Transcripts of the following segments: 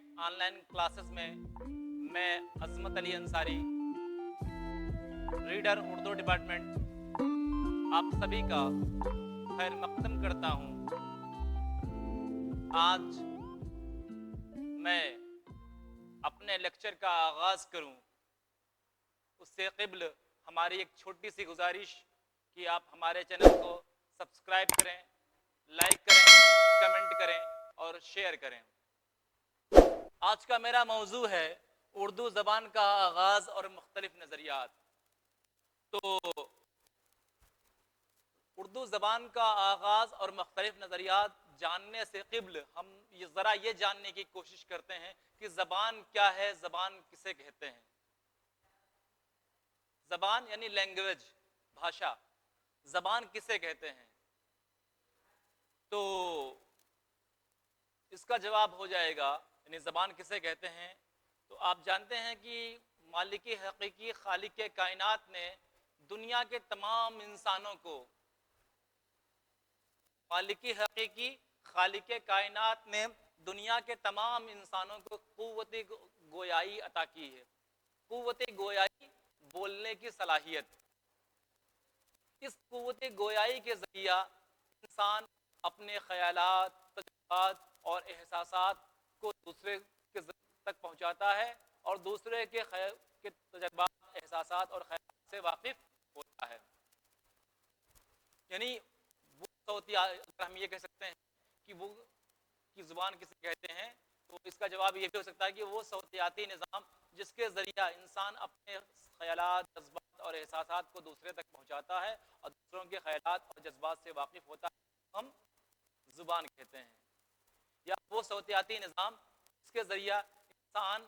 On line classes میں میں عظمت علی انصاری، ریڈر اردو ڈپارٹمنٹ، آپ سبھی کا خیر مقدم کرتا ہوں۔ آج میں اپنے لیکچر کا آغاز کروں اس سے قبل ہماری ایک چھوٹی سی گزارش کہ آپ ہمارے چینل کو سبسکرائب کریں، لائک کریں، کمنٹ کریں اور شیئر کریں۔ آج کا میرا موضوع ہے اردو زبان کا آغاز اور مختلف نظریات۔ تو اردو زبان کا آغاز اور مختلف نظریات جاننے سے قبل ہم ذرا یہ جاننے کی کوشش کرتے ہیں کہ زبان کیا ہے، زبان کسے کہتے ہیں۔ زبان یعنی لینگویج، بھاشا، زبان کسے کہتے ہیں؟ تو اس کا جواب ہو جائے گا، یعنی زبان کسے کہتے ہیں، تو آپ جانتے ہیں کہ مالک حقیقی خالق کائنات نے دنیا کے تمام انسانوں کو، مالک حقیقی خالق کائنات نے دنیا کے تمام انسانوں کو قوت گویائی عطا کی ہے۔ قوت گویائی، بولنے کی صلاحیت۔ اس قوت گویائی کے ذریعہ انسان اپنے خیالات، تجربات اور احساسات کو دوسرے کے تک پہنچاتا ہے اور دوسرے کے تجربات، احساسات اور خیالات سے واقف ہوتا ہے۔ یعنی وہ صوتی، اگر ہم یہ کہہ سکتے ہیں کہ وہ کی زبان کسے کہتے ہیں، تو اس کا جواب یہ بھی ہو سکتا ہے کہ وہ صوتیاتی نظام جس کے ذریعہ انسان اپنے خیالات، جذبات اور احساسات کو دوسرے تک پہنچاتا ہے اور دوسروں کے خیالات اور جذبات سے واقف ہوتا ہے، ہم زبان کہتے ہیں۔ یا وہ صوتیاتی نظام جس کے ذریعہ انسان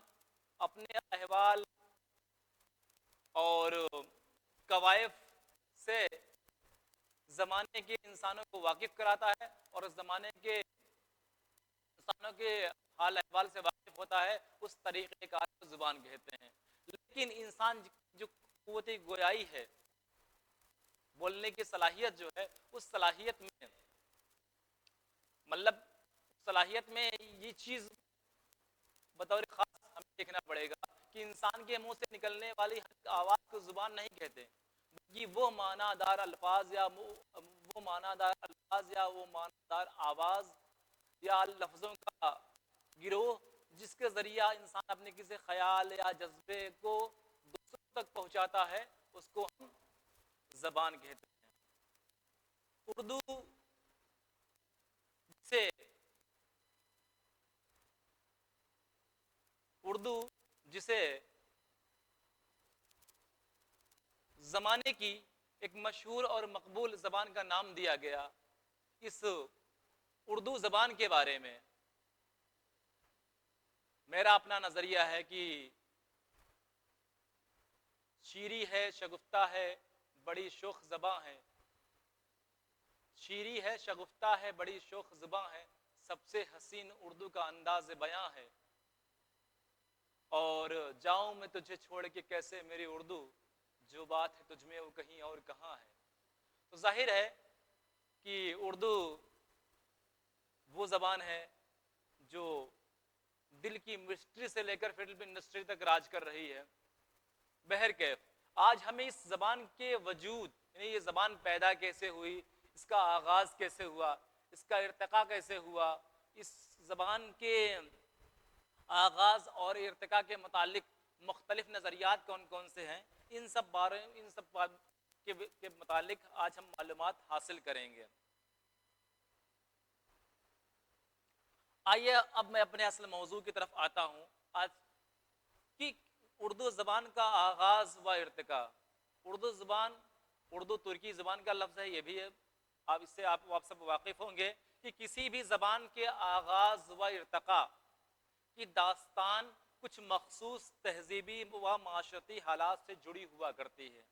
اپنے احوال اور کوائف سے زمانے کے انسانوں کو واقف کراتا ہے اور اس زمانے کے انسانوں کے حال احوال سے واقف ہوتا ہے، اس طریقے کا زبان کہتے ہیں۔ لیکن انسان جو قوت گویائی ہے، بولنے کی صلاحیت جو ہے، اس صلاحیت میں مطلب صلاحیت میں یہ چیز بطور خاص ہمیں دیکھنا پڑے گا کہ انسان کے منہ سے نکلنے والی ہر آواز کو زبان نہیں کہتے، بلکہ وہ معنی دار الفاظ یا وہ معنی دار الفاظ یا وہ معنی دار آواز یا لفظوں کا گروہ جس کے ذریعہ انسان اپنے کسی خیال یا جذبے کو دوسروں تک پہنچاتا ہے، اس کو ہم زبان کہتے ہیں۔ اردو سے اردو جسے زمانے کی ایک مشہور اور مقبول زبان کا نام دیا گیا، اس اردو زبان کے بارے میں میرا اپنا نظریہ ہے کہ شیریں ہے، شگفتہ ہے، بڑی شوخ زباں ہے۔ شیریں ہے، شگفتہ ہے، بڑی شوخ زباں ہے، سب سے حسین اردو کا انداز بیاں ہے۔ اور جاؤں میں تجھے چھوڑ کے کیسے میری اردو، جو بات ہے تجھ میں وہ کہیں اور کہاں ہے۔ تو ظاہر ہے کہ اردو وہ زبان ہے جو دل کی مسٹری سے لے کر فلم انڈسٹری تک راج کر رہی ہے۔ بہرکیف آج ہمیں اس زبان کے وجود، یعنی یہ زبان پیدا کیسے ہوئی، اس کا آغاز کیسے ہوا، اس کا ارتقاء کیسے ہوا، اس زبان کے آغاز اور ارتقاء کے متعلق مختلف نظریات کون کون سے ہیں، ان سب بات کے متعلق آج ہم معلومات حاصل کریں گے۔ آئیے اب میں اپنے اصل موضوع کی طرف آتا ہوں۔ آج کی اردو زبان کا آغاز و ارتقاء۔ اردو زبان اردو ترکی زبان کا لفظ ہے، یہ بھی ہے، آپ اس سے آپ سب واقف ہوں گے کہ کسی بھی زبان کے آغاز و ارتقاء کی داستان کچھ مخصوص تہذیبی و معاشرتی حالات سے جڑی ہوا کرتی ہے۔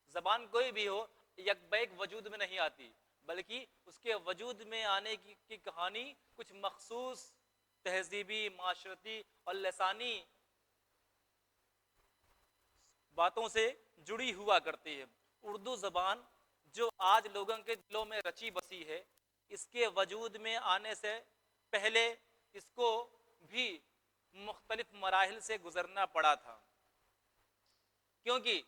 زبان کوئی بھی ہو یک بیک وجود میں نہیں آتی، بلکہ اس کے وجود میں آنے کی کہانی کچھ مخصوص تہذیبی، معاشرتی اور لسانی باتوں سے جڑی ہوا کرتی ہے۔ اردو زبان جو آج لوگوں کے دلوں میں رچی بسی ہے، اس کے وجود میں آنے سے پہلے اس کو بھی مختلف مراحل سے گزرنا پڑا تھا، کیونکہ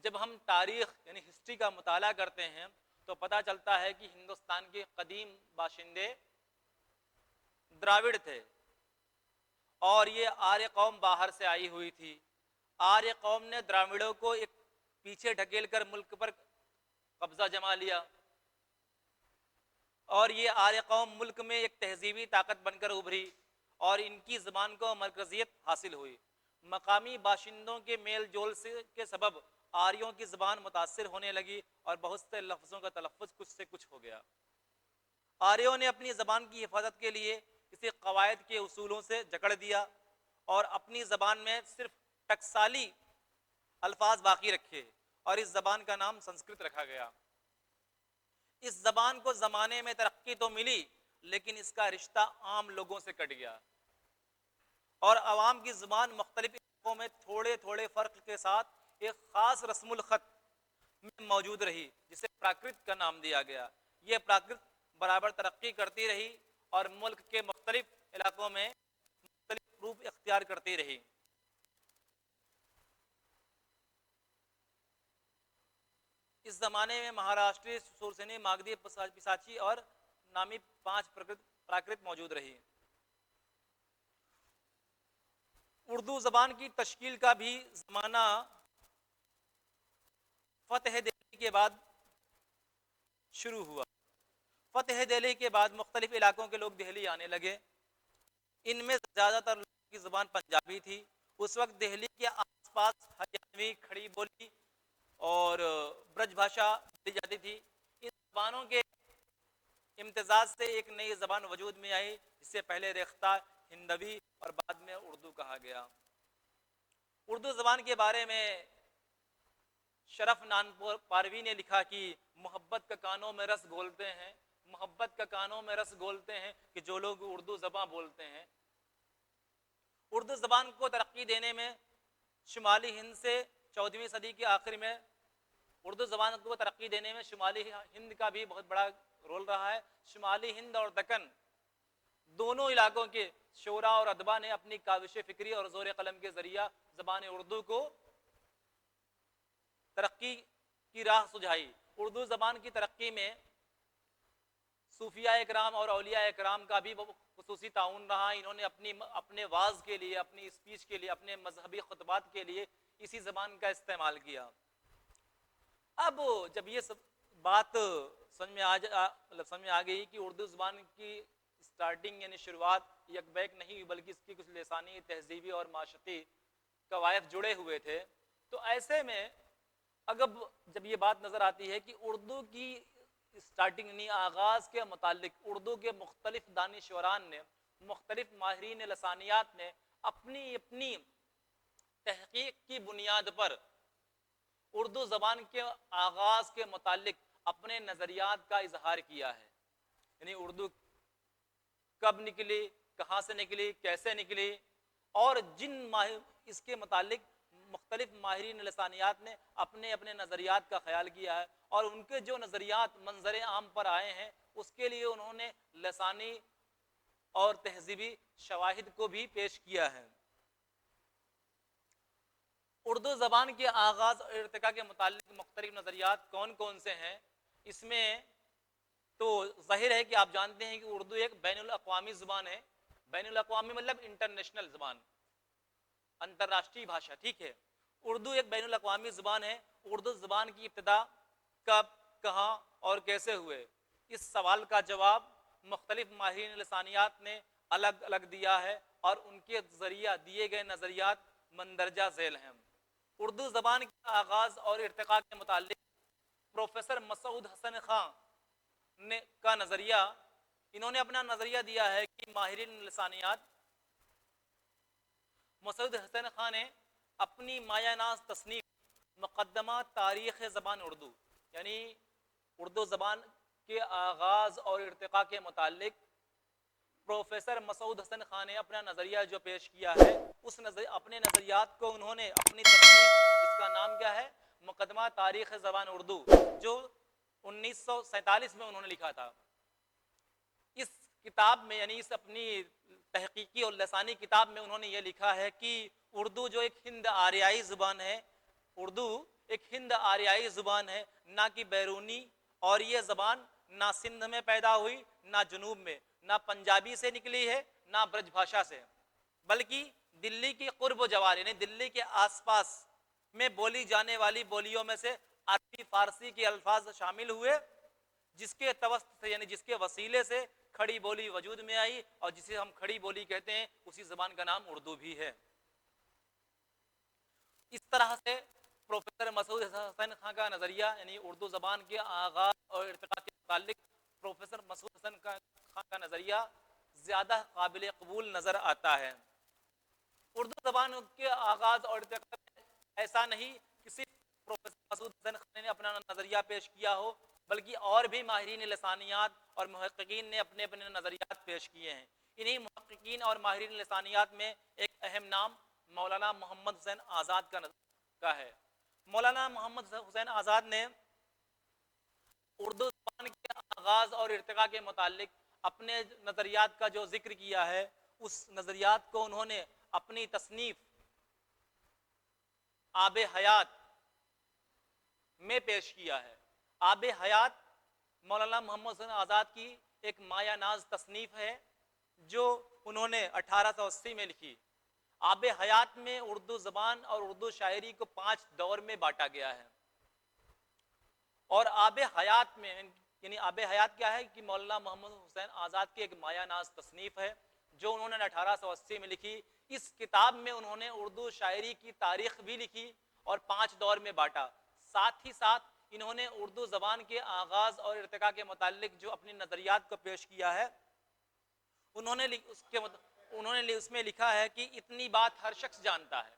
جب ہم تاریخ یعنی ہسٹری کا مطالعہ کرتے ہیں تو پتہ چلتا ہے کہ ہندوستان کے قدیم باشندے دراوڑ تھے، اور یہ آریہ قوم باہر سے آئی ہوئی تھی۔ آریہ قوم نے دراوڑوں کو ایک پیچھے ڈھکیل کر ملک پر قبضہ جما لیا، اور یہ آریہ قوم ملک میں ایک تہذیبی طاقت بن کر ابھری، اور ان کی زبان کو مرکزیت حاصل ہوئی۔ مقامی باشندوں کے میل جول کے سبب آریوں کی زبان متاثر ہونے لگی، اور بہت سے لفظوں کا تلفظ کچھ سے کچھ ہو گیا۔ آریوں نے اپنی زبان کی حفاظت کے لیے اسے قواعد کے اصولوں سے جکڑ دیا، اور اپنی زبان میں صرف ٹکسالی الفاظ باقی رکھے، اور اس زبان کا نام سنسکرت رکھا گیا۔ اس زبان کو زمانے میں ترقی تو ملی، لیکن اس کا رشتہ عام لوگوں سے کٹ گیا، اور عوام کی زبان مختلف علاقوں میں تھوڑے تھوڑے فرق کے ساتھ ایک خاص رسم الخط میں موجود رہی، جسے پراکرت کا نام دیا گیا۔ یہ پراکرت برابر ترقی کرتی رہی اور ملک کے مختلف علاقوں میں مختلف روپ اختیار کرتی رہی۔ اس زمانے میں مہاراشٹری، سورسینی، ماگدھی، پساچی اور نامی 5 پراکرت موجود رہی۔ اردو زبان کی تشکیل کا بھی زمانہ فتح دہلی کے بعد شروع ہوا۔ فتح دہلی کے بعد مختلف علاقوں کے لوگ دہلی آنے لگے۔ ان میں زیادہ تر لوگوں کی زبان پنجابی تھی۔ اس وقت دہلی کے آس پاس ہریانوی، کھڑی بولی اور برج بھاشا بولی جاتی تھی۔ ان زبانوں کے امتزاج سے ایک نئی زبان وجود میں آئی، جس سے پہلے ریختہ، ہندوی اور بعد میں اردو کہا گیا۔ اردو زبان کے بارے میں شرف نانپاروی نے لکھا کہ محبت کا کانوں میں رس گھولتے ہیں، محبت کا کانوں میں رس گھولتے ہیں کہ جو لوگ اردو زبان بولتے ہیں۔ اردو زبان کو ترقی دینے میں شمالی ہند سے 14ویں صدی کے آخر میں اردو زبان کو ترقی دینے میں شمالی ہند کا بھی بہت بڑا رول رہا ہے۔ شمالی ہند اور دکن دونوں علاقوں کے شعراء اور ادبا نے اپنی کاوش فکری اور زور قلم کے ذریعہ زبان اردو کو ترقی کی راہ سجھائی۔ اردو زبان کی ترقی میں صوفیاء اکرام اور اولیاء اکرام کا بھی خصوصی تعاون رہا۔ انہوں نے اپنے واعظ کے لیے، اپنی اسپیچ کے لیے، اپنے مذہبی خطبات کے لیے اسی زبان کا استعمال کیا۔ اب جب یہ سب بات سمجھ میں آ گئی کہ اردو زبان کی سٹارٹنگ یعنی شروعات یک بیک نہیں ہوئی، بلکہ اس کی کچھ لسانی، تہذیبی اور معاشرتی قواعد جڑے ہوئے تھے، تو ایسے میں جب یہ بات نظر آتی ہے کہ اردو کی سٹارٹنگ یعنی آغاز کے متعلق اردو کے مختلف دانشوران نے، مختلف ماہرین لسانیات نے اپنی تحقیق کی بنیاد پر اردو زبان کے آغاز کے متعلق اپنے نظریات کا اظہار کیا ہے۔ یعنی اردو کب نکلی، کہاں سے نکلی، کیسے نکلی، اور اس کے متعلق مختلف ماہرین لسانیات نے اپنے نظریات کا خیال کیا ہے، اور ان کے جو نظریات منظر عام پر آئے ہیں اس کے لیے انہوں نے لسانی اور تہذیبی شواہد کو بھی پیش کیا ہے۔ اردو زبان کے آغاز اور ارتقاء کے متعلق مختلف نظریات کون کون سے ہیں؟ اس میں تو ظاہر ہے کہ آپ جانتے ہیں کہ اردو ایک بین الاقوامی زبان ہے۔ بین الاقوامی مطلب انٹرنیشنل زبان، انترراشٹری بھاشا، ٹھیک ہے۔ اردو ایک بین الاقوامی زبان ہے۔ اردو زبان کی ابتدا کب، کہاں اور کیسے ہوئے، اس سوال کا جواب مختلف ماہرین لسانیات نے الگ الگ دیا ہے، اور ان کے ذریعہ دیے گئے نظریات مندرجہ ذیل ہیں۔ اردو زبان کے آغاز اور ارتقاء کے متعلق پروفیسر مسعود حسن خان کا نظریہ، انہوں نے اپنا نظریہ دیا ہے کہ ماہرین لسانیات مسعود حسن خان نے اپنی مایہ ناز تصنیف مقدمہ تاریخ زبان اردو، یعنی اردو زبان کے آغاز اور ارتقاء کے متعلق پروفیسر مسعود حسن خان نے اپنا نظریہ جو پیش کیا ہے، اپنے نظریات کو انہوں نے اپنی تصنیف جس کا نام کیا ہے مقدمہ تاریخ زبان اردو، جو 1947 میں انہوں نے لکھا تھا۔ اس کتاب میں یعنی اس اپنی تحقیقی اور لسانی کتاب میں انہوں نے یہ لکھا ہے کہ اردو جو ایک ہند آریائی زبان ہے، اردو ایک ہند آریائی زبان ہے، نہ کہ بیرونی، اور یہ زبان نہ سندھ میں پیدا ہوئی، نہ جنوب میں، نہ پنجابی سے نکلی ہے، نہ برج بھاشا سے، بلکہ دلی کی قرب و جوار یعنی دلی کے آس پاس میں بولی جانے والی بولیوں میں سے عربی فارسی کے الفاظ شامل ہوئے، جس کے توسط سے یعنی جس کے وسیلے سے کھڑی بولی وجود میں آئی، اور جسے ہم کھڑی بولی کہتے ہیں اسی زبان کا نام اردو بھی ہے۔ اس طرح سے پروفیسر مسعود حسن خان کا نظریہ یعنی اردو زبان کے آغاز اور ارتقاء کے متعلق پروفیسر مسعود حسن خان کا نظریہ زیادہ قابل قبول نظر آتا ہے۔ اردو زبان کے آغاز اور ارتقاء میں ایسا نہیں کہ صرف پروفیسر مسعود حسن خان نے اپنا نظریہ پیش کیا ہو، بلکہ اور بھی ماہرین لسانیات اور محققین نے اپنے اپنے نظریات پیش کیے ہیں۔ انہی محققین اور ماہرین لسانیات میں ایک اہم نام مولانا محمد حسین آزاد کا ہے۔ مولانا محمد حسین آزاد نے اردو زبان کے آغاز اور ارتقاء کے متعلق اپنے نظریات کا جو ذکر کیا ہے، اس نظریات کو انہوں نے اپنی تصنیف آب حیات میں پیش کیا ہے۔ آب حیات مولانا محمد حسین آزاد کی ایک مایہ ناز تصنیف ہے جو انہوں نے 1880 میں لکھی۔ آب حیات میں اردو زبان اور اردو شاعری کو 5 دور میں بانٹا گیا ہے، اور آب حیات میں یعنی آب حیات کیا ہے کہ مولانا محمد حسین آزاد کی ایک مایہ ناز تصنیف ہے جو انہوں نے 1880 میں لکھی۔ اس کتاب میں انہوں نے اردو شاعری کی تاریخ بھی لکھی اور 5 دور میں بانٹا، ساتھ ہی ساتھ انہوں نے اردو زبان کے آغاز اور ارتقاء کے متعلق جو اپنی نظریات کو پیش کیا ہے، انہوں نے اس میں لکھا ہے کہ اتنی بات ہر شخص جانتا ہے،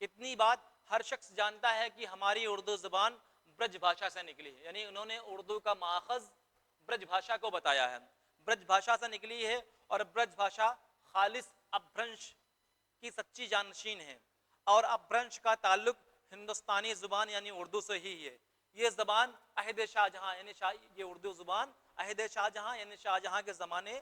اتنی بات ہر شخص جانتا ہے کہ ہماری اردو زبان برج بھاشا سے نکلی ہے، یعنی انہوں نے اردو کا ماخذ برج بھاشا کو بتایا ہے، برج بھاشا سے نکلی ہے، اور برج بھاشا خالص اپبھرنش کی سچی جانشین ہے، اور اپبھرنش کا تعلق ہندوستانی زبان یعنی اردو سے ہی ہے۔ یہ زبان عہد شاہ جہاں یعنی یہ اردو زبان عہد شاہ جہاں یعنی شاہ جہاں کے زمانے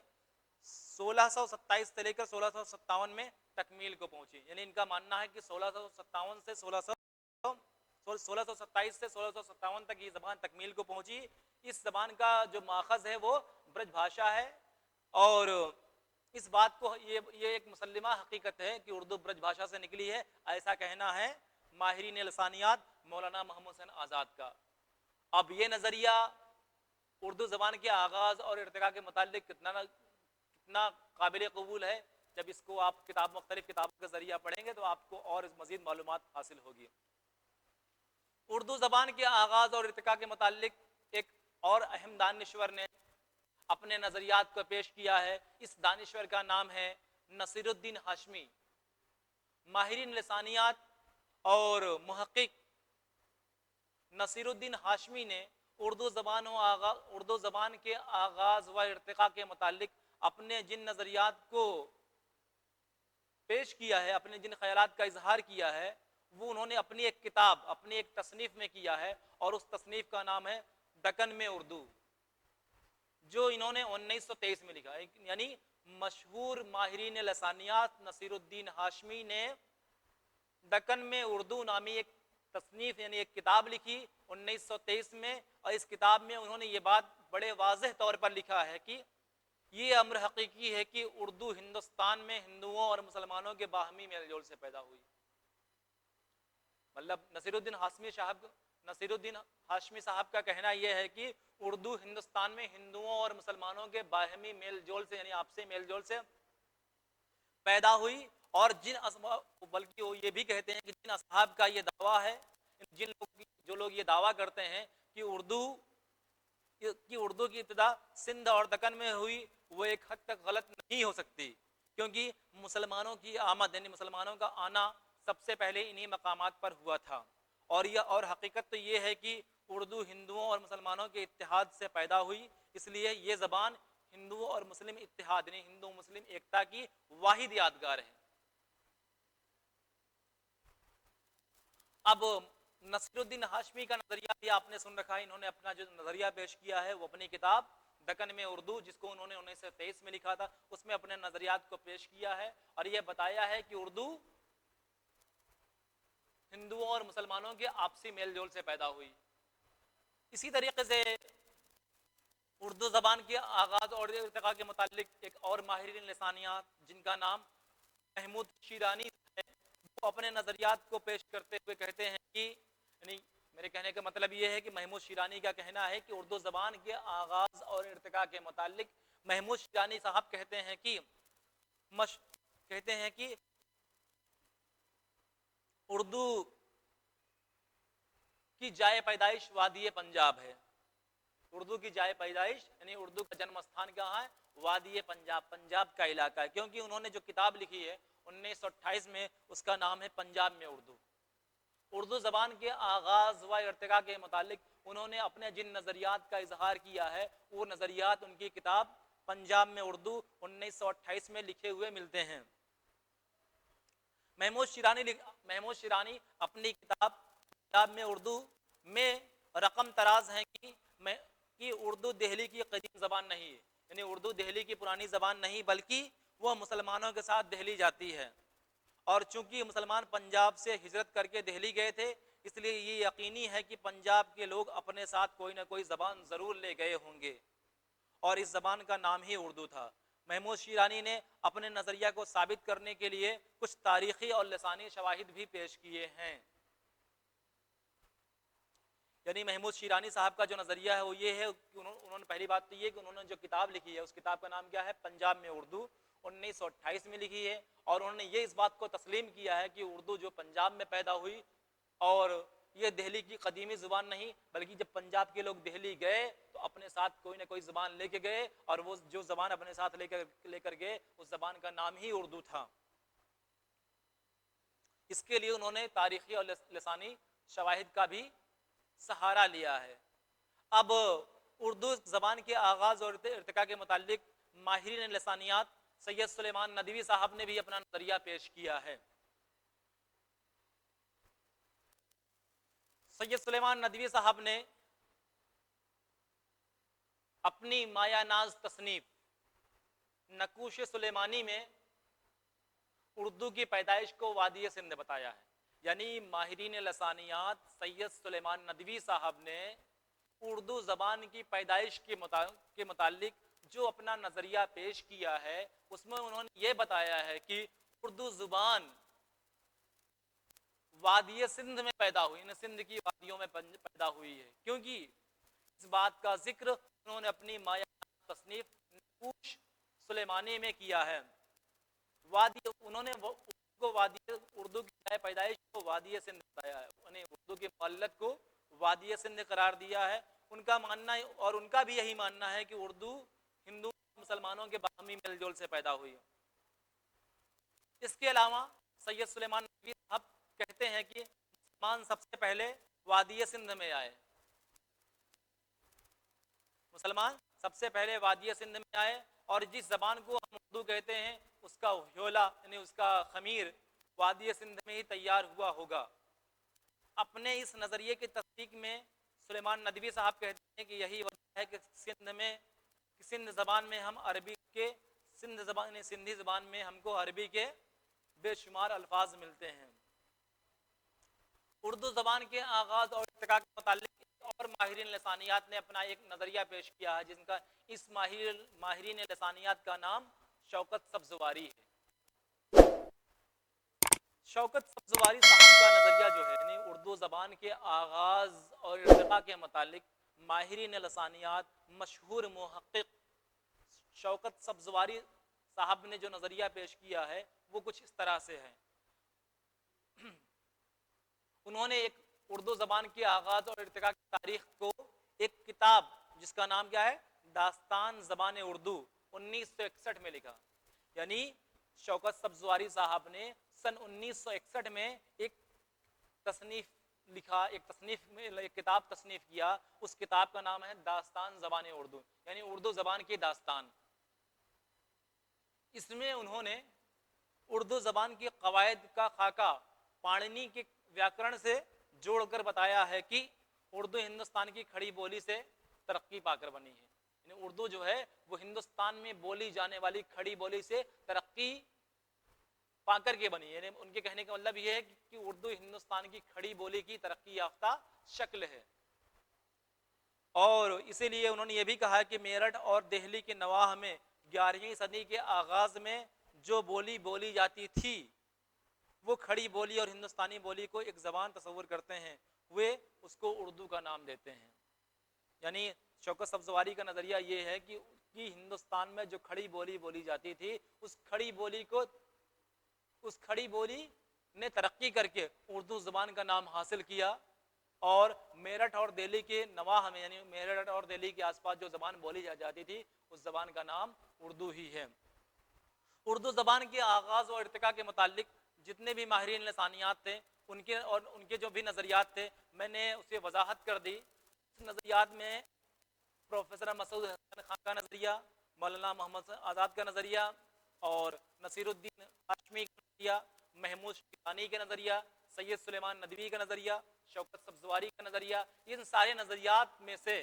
1627 سے لے کر 1657 میں تکمیل کو پہنچی، یعنی ان کا ماننا ہے کہ 1657 سے 1627 سے 1657 تک یہ زبان تکمیل کو پہنچی۔ اس زبان کا جو ماخذ ہے وہ برج بھاشا ہے، اور اس بات کو یہ ایک مسلمہ حقیقت ہے کہ اردو برج بھاشا سے نکلی ہے، ایسا کہنا ہے ماہرین لسانیات مولانا محمد حسین آزاد کا۔ اب یہ نظریہ اردو زبان کے آغاز اور ارتقاء کے متعلق کتنا قابل قبول ہے، جب اس کو آپ مختلف کتابوں کے ذریعہ پڑھیں گے تو آپ کو اور مزید معلومات حاصل ہوگی۔ اردو زبان کے آغاز اور ارتقاء کے متعلق ایک اور اہم دانشور نے اپنے نظریات کو پیش کیا ہے، اس دانشور کا نام ہے نصیر الدین ہاشمی۔ ماہرین لسانیات اور محقق نصیر الدین ہاشمی نے اردو زبان کے آغاز و ارتقاء کے متعلق اپنے جن نظریات کو پیش کیا ہے، اپنے جن خیالات کا اظہار کیا ہے، وہ انہوں نے اپنی ایک کتاب اپنی ایک تصنیف میں کیا ہے، اور اس تصنیف کا نام ہے دکن میں اردو، جو انہوں نے 1923 میں لکھا ہے۔ یعنی مشہور ماہرین لسانیات نصیر الدین ہاشمی نے دکن میں اردو نامی ایک تصنیف یعنی ایک کتاب لکھی 1923 میں، اور اس کتاب میں انہوں نے یہ بات بڑے واضح طور پر لکھا ہے کہ یہ امر حقیقی ہے کہ اردو ہندوستان میں ہندوؤں اور مسلمانوں کے باہمی میل جول سے پیدا ہوئی۔ مطلب نصیر الدین ہاشمی صاحب کا کہنا یہ ہے کہ اردو ہندوستان میں ہندوؤں اور مسلمانوں کے باہمی میل جول سے یعنی آپسی میل جول سے پیدا ہوئی، اور بلکہ وہ یہ بھی کہتے ہیں کہ جن اصحاب کا یہ دعویٰ ہے، جو لوگ یہ دعویٰ کرتے ہیں کہ اردو کی ابتدا سندھ اور دکن میں ہوئی، وہ ایک حد تک غلط نہیں ہو سکتی، کیونکہ مسلمانوں کی آمد یعنی مسلمانوں کا آنا سب سے پہلے انہی مقامات پر ہوا تھا، اور حقیقت تو یہ ہے کہ اردو ہندوؤں اور مسلمانوں کے اتحاد سے پیدا ہوئی، اس لیے یہ زبان ہندو اور مسلم اتحاد یعنی ہندو مسلم ایکتا کی واحد یادگار ہے۔ اب نصیر الدین ہاشمی کا نظریہ بھی آپ نے سن رکھا ہے، انہوں نے اپنا جو نظریہ پیش کیا ہے وہ اپنی کتاب دکن میں اردو، جس کو انہوں نے 1923 میں لکھا تھا، اس میں اپنے نظریات کو پیش کیا ہے اور یہ بتایا ہے کہ اردو ہندوؤں اور مسلمانوں کے آپسی میل جول سے پیدا ہوئی۔ اسی طریقے سے اردو زبان کے آغاز اور ارتقاء کے متعلق ایک اور ماہرین لسانیات جن کا نام محمود شیرانی ہے، وہ اپنے نظریات کو پیش کرتے ہوئے کہتے ہیں کہ، یعنی میرے کہنے کا مطلب یہ ہے کہ محمود شیرانی کا کہنا ہے کہ اردو زبان کے آغاز اور ارتقاء کے متعلق محمود شیرانی صاحب کہتے ہیں کہ اردو کی جائے پیدائش وادی پنجاب ہے۔ اردو کی جائے پیدائش یعنی اردو کا جنم استھان کہاں ہے؟ وادی پنجاب، پنجاب کا علاقہ ہے، کیونکہ انہوں نے جو کتاب لکھی ہے 1928 میں، اس کا نام ہے پنجاب میں اردو۔ اردو زبان کے آغاز و ارتقاء کے متعلق انہوں نے اپنے جن نظریات کا اظہار کیا ہے، وہ نظریات ان کی کتاب پنجاب میں اردو 1928 میں لکھے ہوئے ملتے ہیں۔ محمود شیرانی اپنی کتاب پنجاب میں اردو میں رقم تراز ہیں کہ اردو دہلی کی قدیم زبان نہیں ہے، یعنی اردو دہلی کی پرانی زبان نہیں، بلکہ وہ مسلمانوں کے ساتھ دہلی جاتی ہے، اور چونکہ مسلمان پنجاب سے ہجرت کر کے دہلی گئے تھے، اس لیے یہ یقینی ہے کہ پنجاب کے لوگ اپنے ساتھ کوئی نہ کوئی زبان ضرور لے گئے ہوں گے، اور اس زبان کا نام ہی اردو تھا۔ محمود شیرانی نے اپنے نظریہ کو ثابت کرنے کے لیے کچھ تاریخی اور لسانی شواہد بھی پیش کیے ہیں۔ یعنی محمود شیرانی صاحب کا جو نظریہ ہے وہ یہ ہے کہ انہوں نے پہلی بات تو یہ کہ انہوں نے جو کتاب لکھی ہے، اس کتاب کا نام کیا ہے؟ پنجاب میں اردو، 1928 میں لکھی ہے، اور انہوں نے یہ اس بات کو تسلیم کیا ہے کہ اردو جو پنجاب میں پیدا ہوئی اور یہ دہلی کی قدیمی زبان نہیں، بلکہ جب پنجاب کے لوگ دہلی گئے تو اپنے ساتھ کوئی نہ کوئی زبان لے کے گئے، اور وہ جو زبان اپنے ساتھ لے کر گئے اس زبان کا نام ہی اردو تھا۔ اس کے لیے انہوں نے تاریخی اور لسانی شواہد کا بھی سہارا لیا ہے۔ اب اردو زبان کے آغاز اور ارتقاء کے متعلق ماہرین لسانیات سید سلیمان ندوی صاحب نے بھی اپنا نظریہ پیش کیا ہے۔ سید سلیمان ندوی صاحب نے اپنی مایا ناز تصنیف نقوش سلیمانی میں اردو کی پیدائش کو وادی سندھ بتایا ہے۔ یعنی ماہرین لسانیات سید سلیمان ندوی صاحب نے اردو زبان کی پیدائش کے متعلق جو اپنا نظریہ پیش کیا ہے، اس میں انہوں نے یہ بتایا ہے کہ اردو زبان وادی سندھ میں پیدا ہوئی، یعنی سندھ کی وادیوں میں پیدا ہوئی ہے، کیونکہ اس بات کا ذکر انہوں نے اپنی مایا تصنیف نقوش سلیمانی میں کیا ہے۔ انہوں نے وادی اردو کی پیدائش کو وادی سندھ بتایا ہے، یعنی اردو کے مولد کو وادی سندھ قرار دیا ہے۔ ان کا ماننا اور ان کا بھی یہی ماننا ہے کہ اردو ہندو مسلمانوں کے باہمی میل جول سے پیدا ہوئی۔ اس کے علاوہ سید سلیمان ندوی صاحب کہتے ہیں کہ مسلمان سب سے پہلے وادی سندھ میں آئے، مسلمان سب سے پہلے وادی سندھ میں آئے، اور جس زبان کو ہم اردو کہتے ہیں اس کا ہیولا یعنی اس کا خمیر وادی سندھ میں ہی تیار ہوا ہوگا۔ اپنے اس نظریے کی تصدیق میں سلیمان ندوی صاحب کہتے ہیں کہ یہی وجہ ہے کہ سندھ زبان میں ہم عربی کے سندھی زبان میں ہم کو عربی کے بے شمار الفاظ ملتے ہیں۔ اردو زبان کے آغاز اور ارتقاء کے متعلق اور ماہرین لسانیات نے اپنا ایک نظریہ پیش کیا ہے، جن کا اس ماہرین لسانیات کا نام شوکت سبزواری ہے۔ شوکت سبزواری صاحب کا نظریہ جو ہے، یعنی اردو زبان کے آغاز اور ارتقاء کے متعلق ماہرین لسانیات مشہور محقق شوکت سبزواری صاحب نے جو نظریہ پیش کیا ہے وہ کچھ اس طرح سے ہے۔ انہوں نے ایک اردو زبان کے آغاز اور ارتقاء کی تاریخ کو ایک کتاب جس کا نام کیا ہے؟ داستان زبان اردو 1961 میں لکھا۔ یعنی شوکت سبزواری صاحب نے سن 1961 میں ایک تصنیف لکھا، ایک کتاب تصنیف کیا، اس کتاب کا نام ہے داستان زبان اردو، یعنی اردو زبان کی داستان۔ اس میں انہوں نے اردو زبان کی قواعد کا خاکہ پانینی کے ویاکرن سے جوڑ کر بتایا ہے کہ اردو ہندوستان کی کھڑی بولی سے ترقی پا کر بنی ہے، یعنی اردو جو ہے وہ ہندوستان میں بولی جانے والی کھڑی بولی سے ترقی پا کر کے بنی. یعنی ان کے کہنے کا مطلب یہ ہے کہ اردو ہندوستان کی کھڑی بولی کی ترقی یافتہ شکل ہے. اور اسی لیے انہوں نے یہ بھی کہا کہ میرٹھ اور دہلی کے نواح میں 11ویں صدی کے آغاز میں جو بولی بولی جاتی تھی وہ کھڑی بولی اور ہندوستانی بولی کو ایک زبان تصور کرتے ہیں, وہ اس کو اردو کا نام دیتے ہیں. یعنی شوکت سبزواری کا نظریہ یہ ہے کہ ہندوستان میں جو کھڑی بولی بولی جاتی تھی اس کھڑی بولی نے ترقی کر کے اردو زبان کا نام حاصل کیا, اور میرٹھ اور دہلی کے نواح میں یعنی میرٹھ اور دہلی کے آس پاس جو زبان بولی جاتی تھی اس زبان کا نام اردو ہی ہے. اردو زبان کے آغاز اور ارتقاء کے متعلق جتنے بھی ماہرین لسانیات تھے ان کے جو بھی نظریات تھے میں نے اسے وضاحت کر دی. اس نظریات میں پروفیسر مسعود حسن خان کا نظریہ, مولانا محمد آزاد کا نظریہ اور نصیر الدین ہاشمی کا نظریہ, محمود شیخانی کا نظریہ, سید سلیمان ندوی کا نظریہ, شوکت سبزواری کا نظریہ, ان سارے نظریات میں سے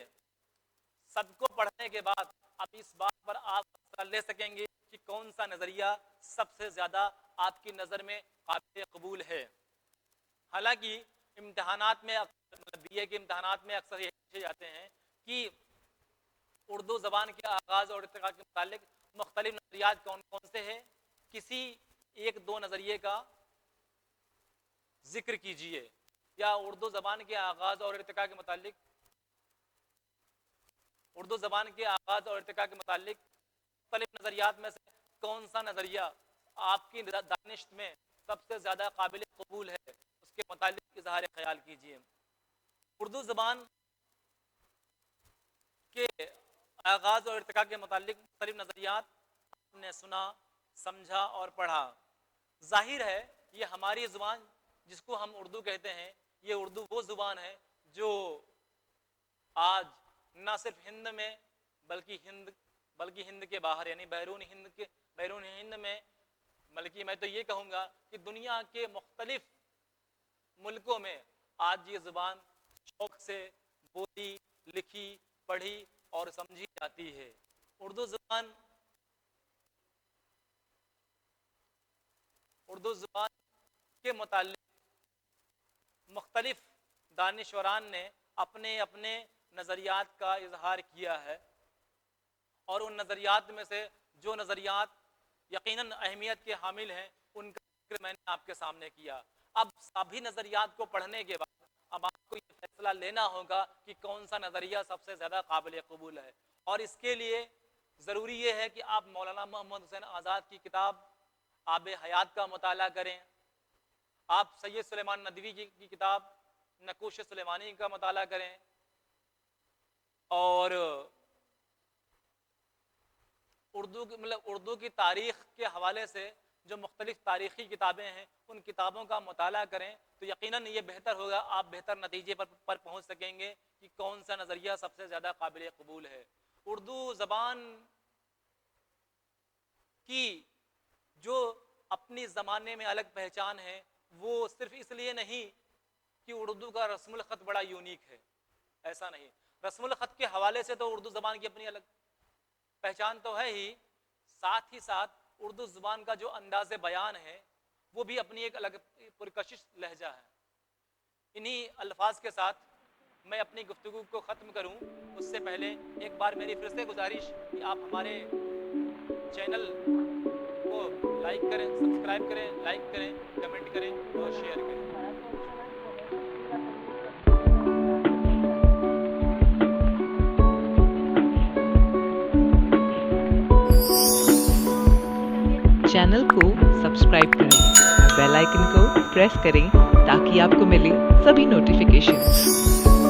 سب کو پڑھنے کے بعد اب اس بات پر آپ فیصلہ لے سکیں گے کہ کون سا نظریہ سب سے زیادہ آپ کی نظر میں قابل قبول ہے. حالانکہ امتحانات میں بی اے کے امتحانات میں اکثر یہ پوچھے جاتے ہیں کہ اردو زبان کے آغاز اور ارتقاء کے متعلق مختلف نظریات کون کون سے ہیں, کسی ایک دو نظریے کا ذکر کیجئے. یا اردو زبان کے آغاز اور ارتقاء کے متعلق مختلف نظریات میں سے کون سا نظریہ آپ کی دانش میں سب سے زیادہ قابل قبول ہے, اس کے متعلق اظہار خیال کیجئے. اردو زبان کے آغاز اور ارتقاء کے متعلق مختلف نظریات آپ نے سنا, سمجھا اور پڑھا. ظاہر ہے یہ ہماری زبان جس کو ہم اردو کہتے ہیں, یہ اردو وہ زبان ہے جو آج نہ صرف ہند میں بلکہ ہند کے باہر یعنی بیرون ہند میں, بلکہ میں تو یہ کہوں گا کہ دنیا کے مختلف ملکوں میں آج یہ زبان شوق سے بولی, لکھی, پڑھی اور سمجھی جاتی ہے. اردو زبان کے متعلق مختلف دانشوران نے اپنے اپنے نظریات کا اظہار کیا ہے, اور ان نظریات میں سے جو نظریات یقیناً اہمیت کے حامل ہیں ان کا ذکر میں نے آپ کے سامنے کیا. اب سبھی نظریات کو پڑھنے کے بعد اب آپ کو یہ فیصلہ لینا ہوگا کہ کون سا نظریہ سب سے زیادہ قابل قبول ہے, اور اس کے لیے ضروری یہ ہے کہ آپ مولانا محمد حسین آزاد کی کتاب آب حیات کا مطالعہ کریں, آپ سید سلیمان ندوی کی کتاب نقوش سلیمانی کا مطالعہ کریں, اور اردو کی تاریخ کے حوالے سے جو مختلف تاریخی کتابیں ہیں ان کتابوں کا مطالعہ کریں, تو یقیناً یہ بہتر ہوگا, آپ بہتر نتیجے پر پہنچ سکیں گے کہ کون سا نظریہ سب سے زیادہ قابل قبول ہے. اردو زبان کی جو اپنی زمانے میں الگ پہچان ہے وہ صرف اس لیے نہیں کہ اردو کا رسم الخط بڑا یونیک ہے, ایسا نہیں. رسم الخط کے حوالے سے تو اردو زبان کی اپنی الگ پہچان تو ہے ہی, ساتھ ہی ساتھ اردو زبان کا جو انداز بیان ہے وہ بھی اپنی ایک الگ پرکشش لہجہ ہے. انہی الفاظ کے ساتھ میں اپنی گفتگو کو ختم کروں اس سے پہلے ایک بار میری پھر سے گزارش کہ آپ ہمارے چینل کو لائک کریں, سبسکرائب کریں, لائک کریں, کمنٹ کریں اور شیئر کریں. چینل کو سبسکرائب کریں اور بیل آئکن کو پریس کریں تاکہ آپ کو ملے سبھی نوٹیفیکیشنز.